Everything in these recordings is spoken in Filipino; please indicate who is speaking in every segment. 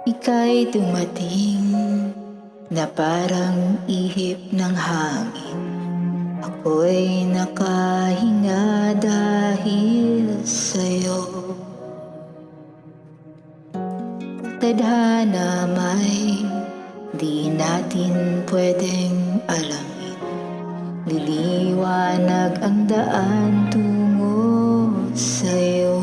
Speaker 1: Ika'y dumating na parang ihip ng hangin. Ako'y nakahinga dahil sa'yo. Tadhana may di natin pwedeng alamin. Liliwanag ang daan tungo sa'yo.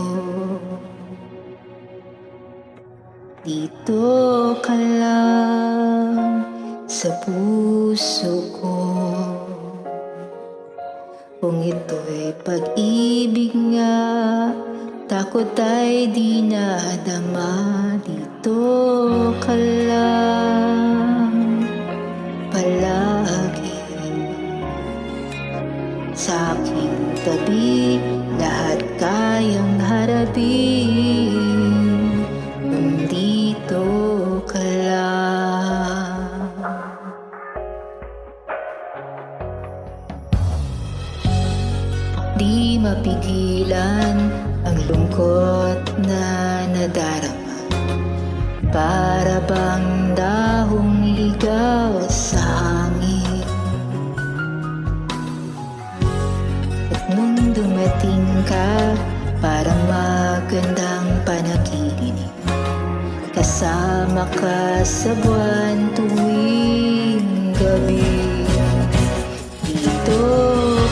Speaker 1: Dito ka lang sa puso ko. Kung ito'y pag-ibig nga, takot ay di nadama. Dito ka lang palagi sa aking tabi, lahat kayang harapin. Nandito ka lang. Di mapigilan ang lungkot na nadarama. Para bang dahong ligaw sa hangin. At nung dumating ka, parang magandang panaginip. Kasama ka sa buwan tuwing gabi. Dito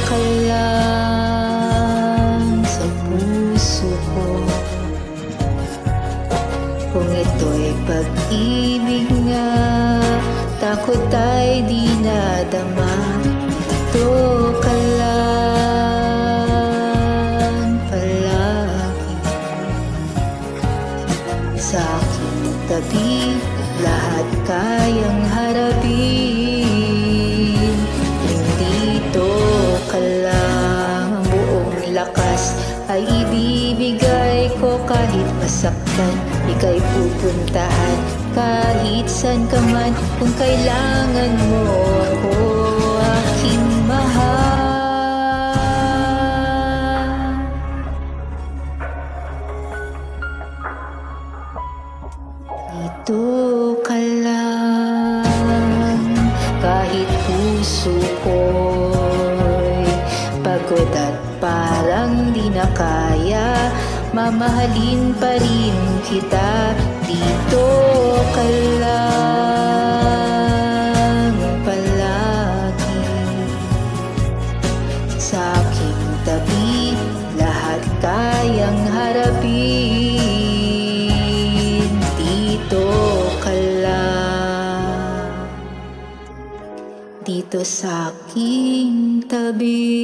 Speaker 1: ka lang sa puso ko. Kung ito'y pag-ibig nga, takot ay di nadama. Dito ka lang palagi sa aking tabi, lahat kayang harapin. Nandito ka lang, ang buong lakas ay ibibigay ko. Kahit masaktan, ika'y pupuntahan. Kahit saan ka man, kung kailangan mo ako, aking mahal. Dito ka lang, kahit puso ko'y pagod at parang di na kaya, mamahalin pa rin kita. Dito ka lang palagi sa aking tabi, lahat kayang harapin. Dito ka lang, dito sa aking tabi.